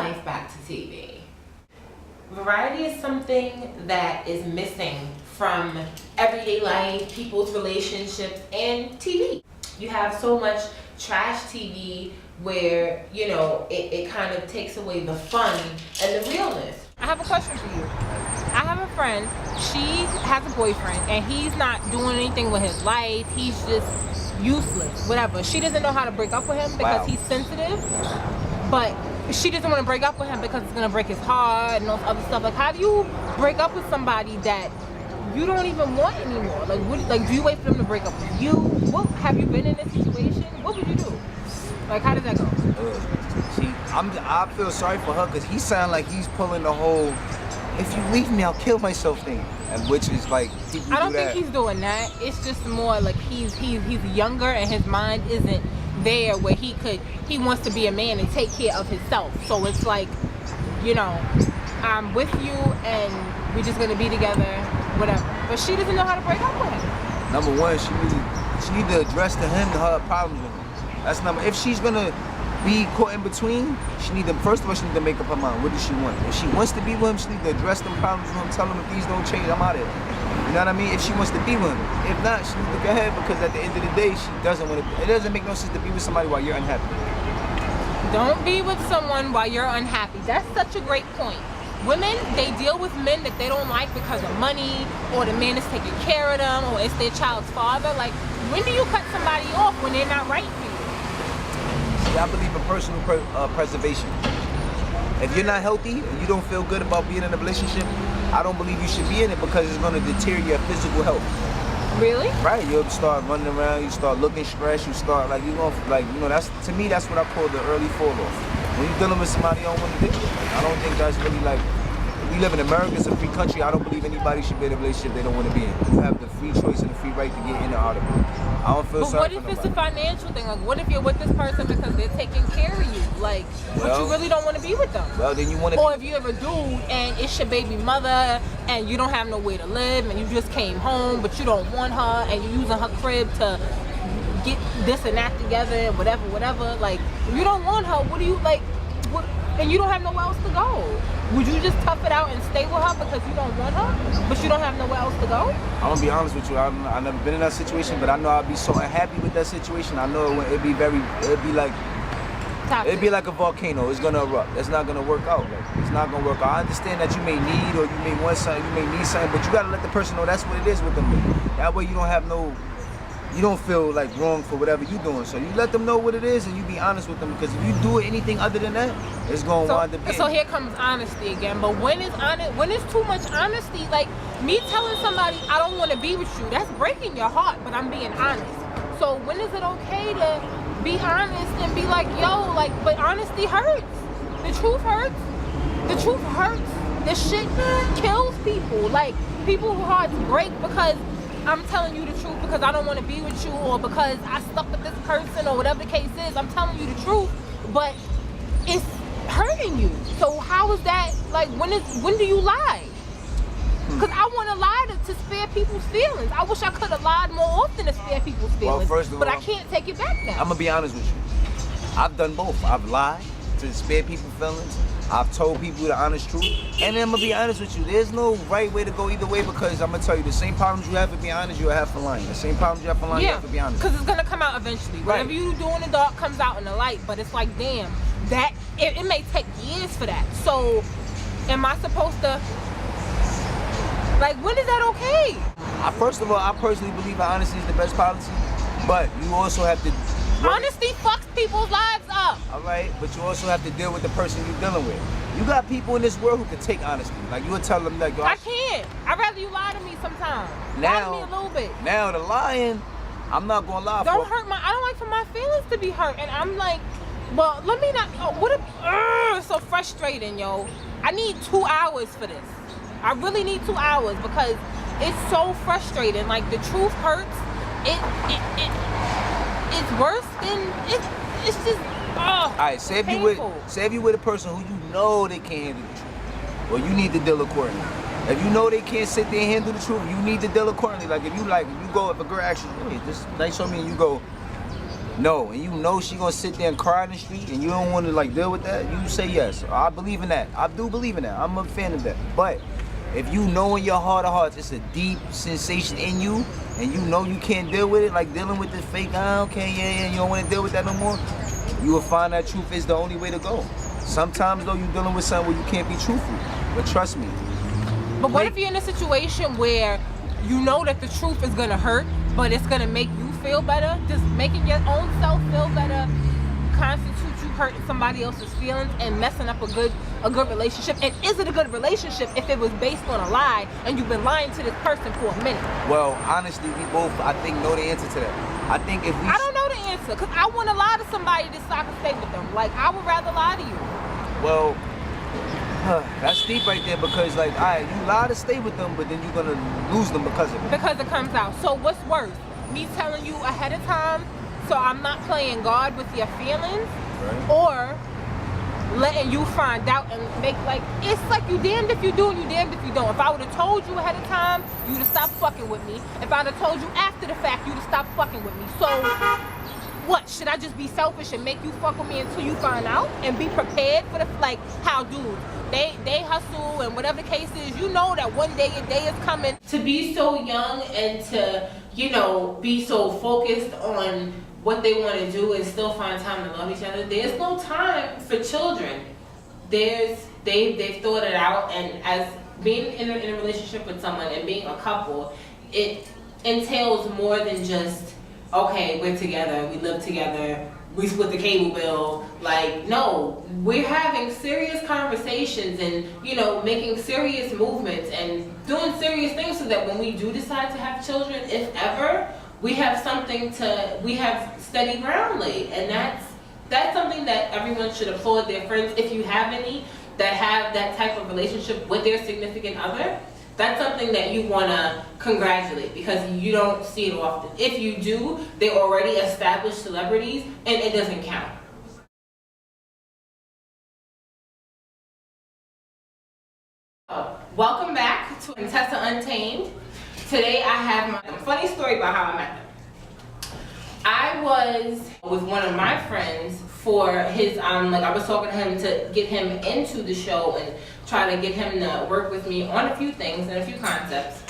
life back to TV. Variety is something that is missing from everyday life, people's relationships, and TV. You have so much trash TV where, you know, it kind of takes away the fun and the realness. I have a question for you. I have a friend, she has a boyfriend, and he's not doing anything with his life. He's just useless, whatever. She doesn't know how to break up with him because he's sensitive, but she doesn't want to break up with him because it's going to break his heart and all this other stuff. Like, how do you break up with somebody that you don't even want anymore? Like, what, do you wait for them to break up with you? What, have you been in this situation? What would you do? Like, how does that go? I feel sorry for her because he sounds like he's pulling the whole, if you leave me, I'll kill myself thing. And which is like, I don't think he's doing that. It's just more like he's younger and his mind isn't there where he wants to be a man and take care of himself. So it's like, you know, I'm with you and we're just gonna be together, whatever. But she doesn't know how to break up with him. Number one, she need to address to him her problems with him. That's number. If she's gonna be caught in between, first of all, she need to make up her mind. What does she want? If she wants to be with him, she need to address them problems with him, tell him if these don't change, I'm out of here. You know what I mean? If she wants to be with him. If not, she needs to go ahead, because at the end of the day, she doesn't want to. It doesn't make no sense to be with somebody while you're unhappy. Don't be with someone while you're unhappy. That's such a great point. Women, they deal with men that they don't like because of money, or the man is taking care of them, or it's their child's father. Like, when do you cut somebody off when they're not right for you? See, I believe in personal preservation. If you're not healthy and you don't feel good about being in a relationship, I don't believe you should be in it, because it's going to deteriorate your physical health. Really? Right. You'll start running around. You start looking stressed. You start like that's, to me, that's what I call the early fall off. When you're dealing with somebody you don't want to deal with. I don't think that's really like. We live in America, it's a free country. I don't believe anybody should be in a relationship they don't want to be in. You have the free choice and the free right to get in or out of it. I don't feel sorry for nobody. But what if it's a financial thing? Like, what if you're with this person because they're taking care of you? Like, but you really don't want to be with them. Well, then you want to. Or if you have a dude and it's your baby mother and you don't have nowhere to live and you just came home but you don't want her and you're using her crib to get this and that together and whatever. Like, you don't want her. What do you like? What? And you don't have nowhere else to go. Would you just tough it out and stay with her because you don't want her, but you don't have nowhere else to go? I'm gonna be honest with you. I've never been in that situation, but I know I'd be so unhappy with that situation. I know it'd be like a volcano. It's gonna erupt. It's not gonna work out. Like, it's not gonna work out. I understand that you may need or you may want something, you may need something, but you gotta let the person know that's what it is with them. That way you don't feel like wrong for whatever you're doing. So you let them know what it is and you be honest with them, because if you do anything other than that, it's going to wind up getting. So here comes honesty again. But when it's too much honesty, like me telling somebody I don't want to be with you, that's breaking your heart, but I'm being honest. So when is it okay to be honest and be like, yo, like, but honesty hurts. The truth hurts. The truth hurts. The shit kills people. Like, people's hearts break because I'm telling you the truth because I don't want to be with you, or because I stuck with this person, or whatever the case is. I'm telling you the truth, but it's hurting you. So how is that, like, when do you lie? Because I want to lie to spare people's feelings. I wish I could have lied more often to spare people's feelings, well, first of all, I can't take it back now. I'm going to be honest with you. I've done both. I've lied to spare people's feelings. I've told people the honest truth. And then I'm going to be honest with you. There's no right way to go either way, because I'm going to tell you, the same problems you have for being honest, you'll have for lying. The same problems you have for lying, you have for being honest. Because it's going to come out eventually. Right. Whatever you do in the dark comes out in the light. But it's like, damn, that it may take years for that. So am I supposed to, like, when is that okay? First of all, I personally believe that honesty is the best policy. But you also have to... Honesty fucks people's lives up. All right, but you also have to deal with the person you're dealing with. You got people in this world who can take honesty. Like, you would tell them, like, yo, I can't. I'd rather you lie to me sometimes. Lie to me a little bit. Now the lying, I'm not gonna lie. Don't hurt I don't like for my feelings to be hurt. And I'm like, well, let me not. It's so frustrating, yo. I need 2 hours for this. I really need 2 hours because it's so frustrating. Like, the truth hurts. It's worse than it's just. All right, say if you with a person who you know they can't handle the truth, well, you need to deal accordingly. If you know they can't sit there and handle the truth, you need to deal accordingly. Like, if a girl asks you, hey, this nice on me, and you go, no, and you know she gonna sit there and cry in the street, and you don't want to like deal with that, you say yes. I believe in that. I do believe in that. I'm a fan of that. But if you know in your heart of hearts it's a deep sensation in you, and you know you can't deal with it, like dealing with this fake, okay, yeah, you don't want to deal with that no more, you will find that truth is the only way to go. Sometimes though, you're dealing with something where you can't be truthful, but trust me. But what if you're in a situation where you know that the truth is gonna hurt, but it's gonna make you feel better? Just making your own self feel better constitutes you hurting somebody else's feelings and messing up a good relationship? And is it a good relationship if it was based on a lie and you've been lying to this person for a minute? Well, honestly, we both, I think, know the answer to that. I think if we... I don't know the answer, because I want to lie to somebody just so I can stay with them. Like, I would rather lie to you. Well, that's deep right there, because like, all right, you lie to stay with them, but then you're gonna lose them because of it. Because it comes out. So what's worse? Me telling you ahead of time so I'm not playing God with your feelings, right? Or letting you find out and make like, it's like you damned if you do and you damned if you don't. If I would have told you ahead of time, you'd have stopped fucking with me. If I'd have told you after the fact, you'd have stopped fucking with me. So what, should I just be selfish and make you fuck with me until you find out and be prepared for the, like how dudes, they hustle and whatever the case is, you know that one day your day is coming. To be so young and to, you know, be so focused on what they want to do and still find time to love each other, there's no time for children. They've thought it out, and as being in a relationship with someone and being a couple, it entails more than just, okay, we're together, we live together, we split the cable bill. Like, no, we're having serious conversations and, you know, making serious movements and doing serious things so that when we do decide to have children, if ever, we have we have steady ground laid. And that's something that everyone should applaud their friends, if you have any, that have that type of relationship with their significant other. That's something that you want to congratulate, because you don't see it often. If you do, they're already established celebrities and it doesn't count. Welcome back to Contessa Untamed. Today I have my funny story about how I met them. I was with one of my friends for his, like I was talking to him to get him into the show and try to get him to work with me on a few things and a few concepts.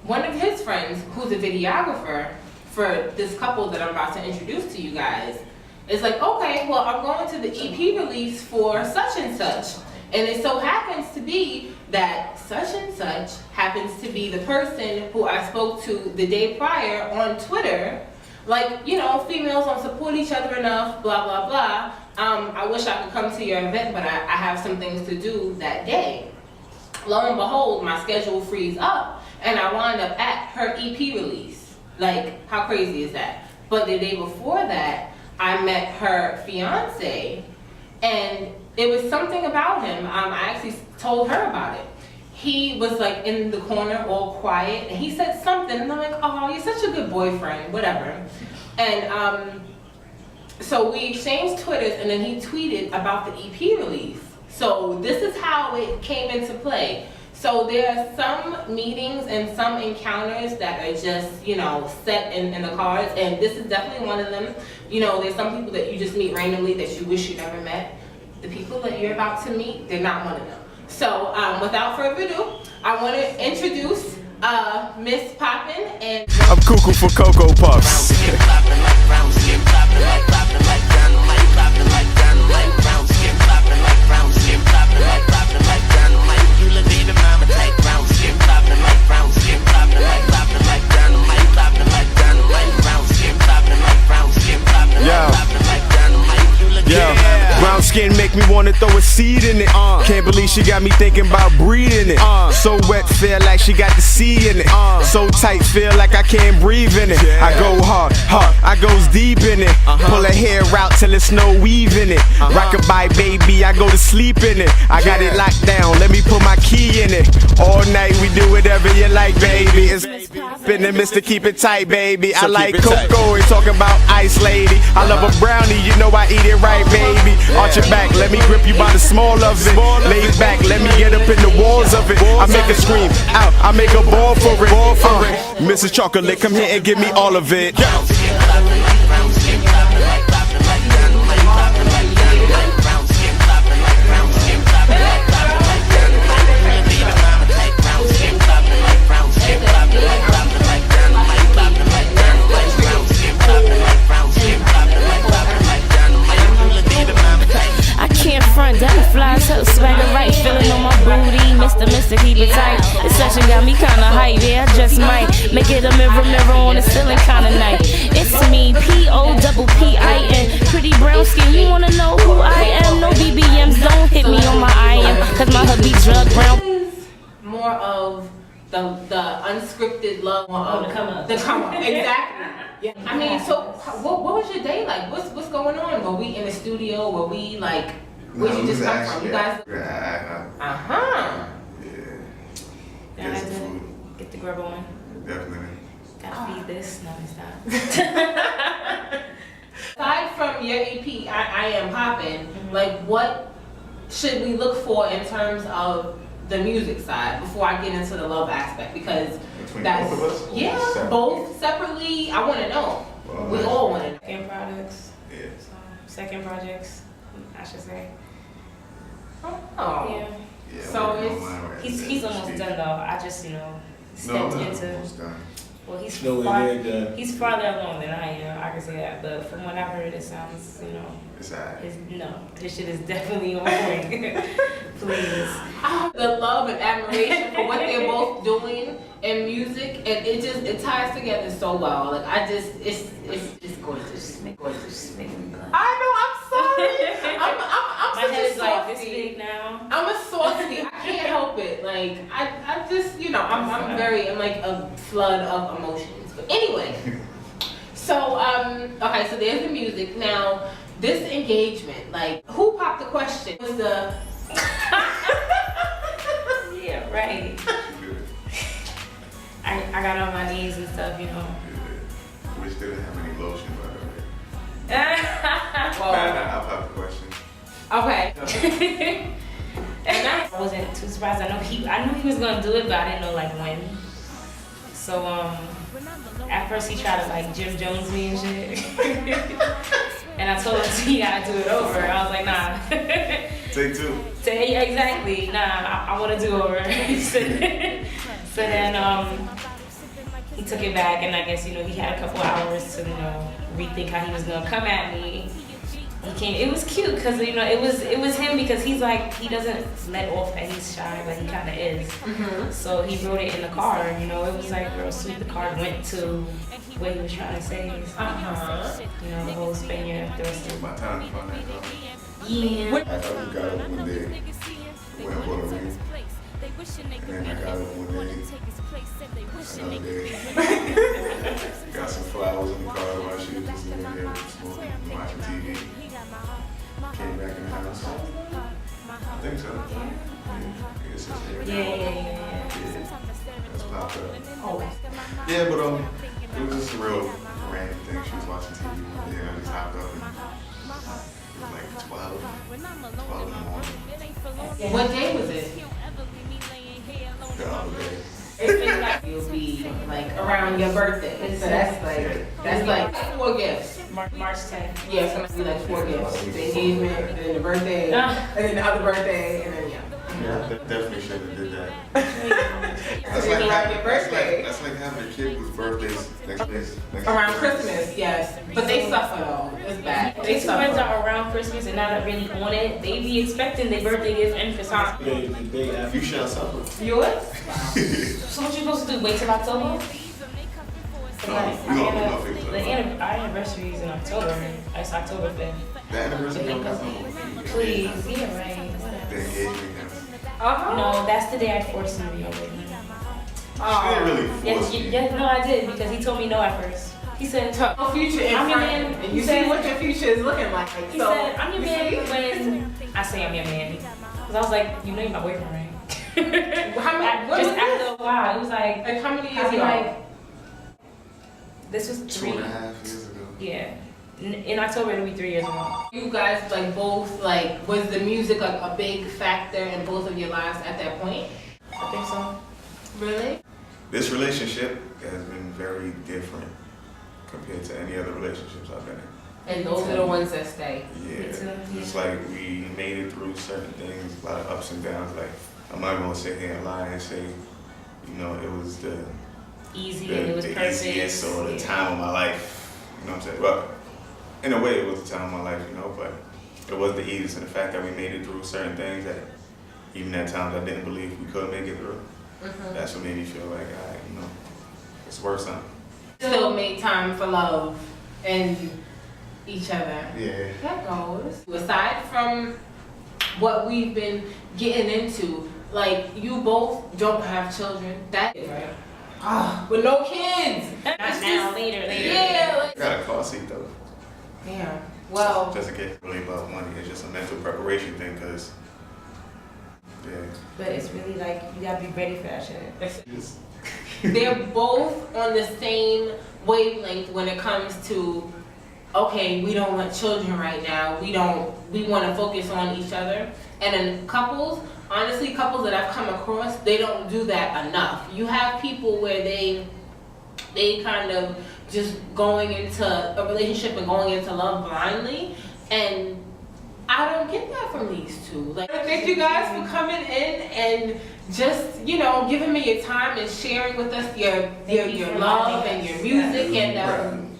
One of his friends, who's a videographer for this couple that I'm about to introduce to you guys, is like, okay, well, I'm going to the EP release for such and such. And it so happens to be that such and such happens to be the person who I spoke to the day prior on Twitter. Like, you know, females don't support each other enough, blah, blah, blah. I wish I could come to your event, but I have some things to do that day. Lo and behold, my schedule frees up, and I wind up at her EP release. Like, how crazy is that? But the day before that, I met her fiance, and it was something about him. I actually told her about it. He was like in the corner, all quiet, and he said something, and I'm like, oh, you're such a good boyfriend, whatever. And so we exchanged Twitters, and then he tweeted about the EP release. So this is how it came into play. So there are some meetings and some encounters that are just, you know, set in the cards, and this is definitely one of them. You know, there's some people that you just meet randomly that you wish you never met. The people that you're about to meet, they're not one of them. So without further ado, I want to introduce Miss Poppin and... I'm cuckoo for Cocoa Puffs. Brown skin make me wanna throw a seed in it. Can't believe she got me thinking about breeding it. So wet, feel like she got the sea in it. So tight, feel like I can't breathe in it. I go hard, I goes deep in it. Pull her hair out till it's no weave in it. Rockabye baby, I go to sleep in it. I got it locked down, let me put my key in it. All night we do whatever you like, baby. It's been the Mr. Keep It Tight, baby. I like cocoa and talking about ice, lady. I love a brownie, you know I eat it right, baby. Arch your back, let me grip you by the small of it. Lay back, let me get up in the walls of it. I make her scream out, I make a ball for it. Mrs. Chocolate, come here and give me all of it. got the fly tuck, swagger right, feeling on my booty. Mr. keep it tight. This session got me kinda hype, yeah, I just might make it a mirror on the ceiling kinda night. It's me, POPPIN, pretty brown skin. You wanna know who I am? No BBMs, don't hit me on my IM, cause my hubby drug brown. More of the unscripted love, more of the come up. The come up, exactly. Yeah. I mean, so what was your day like? What's going on? Were we in the studio? Were we like? Where'd you just come from? You guys? Yeah. Yeah, I had to get the grub on. Definitely. Gotta feed this. No, it's not. Aside from your EP, I Am Poppin', like what should we look for in terms of the music side before I get into the love aspect? Because Between that's both of us? yeah, Separately? both separately. I want to know. Well, We all want to know. Second projects. Yeah. Second projects, I should say. Oh. Yeah. Yeah, So working it's- on mine right He's now. almost done though. I just, No, stepped I'm not into. almost done. Well, he's Nowhere near done. he's farther along than I am. I can say that. But from what I've heard, it sounds, It's alright. this shit is definitely on point. Please. The love and admiration for what they're both doing in music, and it ties together so well. Like it's gorgeous. Gorgeous. I know. I'm sorry. I'm My such head a is like this softie. big now. I'm a softie. I can't help it. Like I just I'm like a flood of emotions. But anyway, so okay, so there's the music. Now this engagement, like who popped the question? Was the Yeah, right. I got on my knees and stuff, Which didn't have any lotion, by the way. well, I'll pop the question. okay. And I wasn't too surprised. I knew he was gonna do it, but I didn't know like when. So at first he tried to like Jim Jones me and shit. And I told him he gotta do it over. I was like, nah. Take two. Yeah, exactly. Nah, I wanna do over. So then he took it back, and I guess he had a couple hours to rethink how he was gonna come at me. He came. It was cute because it was him, because he's like, he doesn't let off that he's shy, but he kind of is. Mm-hmm. So he wrote it in the card. It was like real sweet. The card went to what he was trying to say. The whole Spaniard thrusting. My time to find that out. Yeah. I thought we got up one day, went and bought a ring, and then I got up one day, another day, got some flowers in the car while she was just in there smoking, watching TV. Came back in the house. I think so. Yeah, it's just there. Yeah. That's popped up. Oh. Yeah, but it was just a real random thing. She was watching TV one day, and I just hopped up and it was like 12 in the morning. What day was it? The other day. It feels like it'll be like around your birthday. So that's like 4 gifts. March 10th. Yeah, so it's gonna be like 4 gifts. The engagement, and then the birthday, and then the other birthday, and then Yeah, definitely should have did that. That's like around your birthday. That's like having a kid whose birthday's next Around Christmas, yes. But they suffer though. It's bad. They These friends suffer. are around Christmas and not really on it. They be expecting their birthday gift and Christmas. The day after. You shall suffer. Yours? So what you supposed to do? Wait till October? We gonna figure it out. Our anniversary is in October. It's October 5th. The anniversary don't got no. Please, yeah, right. The Whatever. engagement. Uh-huh. No, that's the day I forced him to be over with. She didn't really force me. No, I did, because he told me no at first. He said, No future in I'm your front. man. And you He see said- what your future is looking like. he So, said, I'm your man when I say I'm your man. Because I was like, you're my boyfriend, right? How many? What was Just after this? a while, it was like, Like how many years I'd be ago? like, this was 3. 2.5 years ago. Yeah. In October, it'll be 3 years ago. You guys like both like was the music a big factor in both of your lives at that point? I think so. Really? This relationship has been very different compared to any other relationships I've been in. And those are the ones that stay. Yeah, Me too, it's yeah. like we made it through certain things, a lot of ups and downs. Like I'm not gonna sit here and lie and say, it was the Easy and it was perfect. easiest or the Yeah. time of my life. You know what I'm saying? Well, in a way, it was the time of my life, but it wasn't the easiest, and the fact that we made it through certain things that even at times I didn't believe we could make it through. That's what made me feel like, you know, it's worth something. Still made time for love and each other. Yeah. That goes. Aside from what we've been getting into, like, you both don't have children. That is right. With no kids. Not now, later. Yeah. Like, I got a car seat though. yeah. Well. Just in case it's really about money, it's just a mental preparation thing, because, yeah. But it's really like, you gotta be ready for that shit. They're both on the same wavelength when it comes to, okay, we don't want children right now. We want to focus on each other. And in couples, honestly, couples that I've come across, they don't do that enough. You have people where they kind of just going into a relationship and going into love blindly, and I don't get that from these two. Like, thank you guys for coming in and just, you know, giving me your time and sharing with us your love and your music. And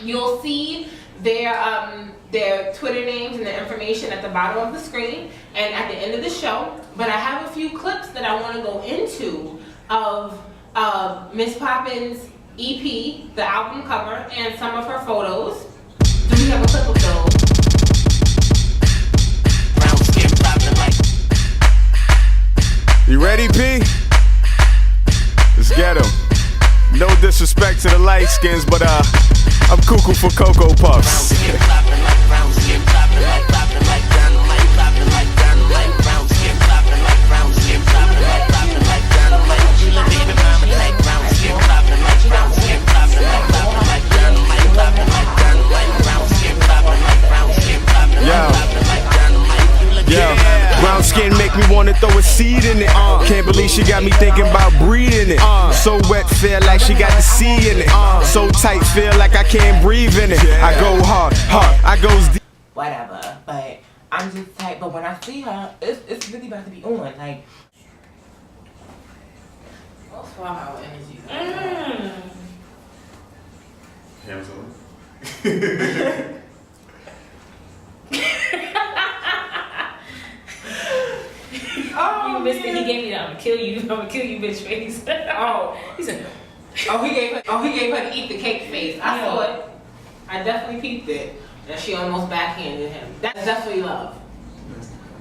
you'll see their Twitter names and the information at the bottom of the screen and at the end of the show. But I have a few clips that I want to go into of Miss Poppin's EP, the album cover, and some of her photos. Do we have a clip of those? You ready, P? Let's get 'em. No disrespect to the light skins, but I'm cuckoo for Cocoa Puffs. Brown skin make me wanna throw a seed in it. Can't believe she got me thinking about breeding it. So wet, feel like she got the sea in it. So tight, feel like I can't breathe in it. I go hard, I goes deep. Whatever, but I'm just tight. But when I see her, it's really about to be on. Like, I'll swallow our energy. You missed it. He gave me the I'ma kill you bitch face. He said, he gave her the eat the cake face. I saw it. I definitely peeped it. And she almost backhanded him. That's definitely love.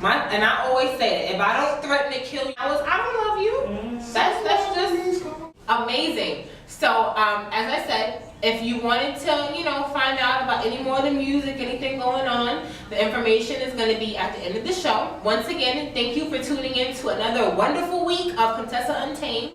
And I always say that if I don't threaten to kill you, I don't love you. That's just amazing. So as I said, if you wanted to, you know, find out about any more of the music, anything going on, the information is going to be at the end of the show. Once again, thank you for tuning in to another wonderful week of Contessa Untamed.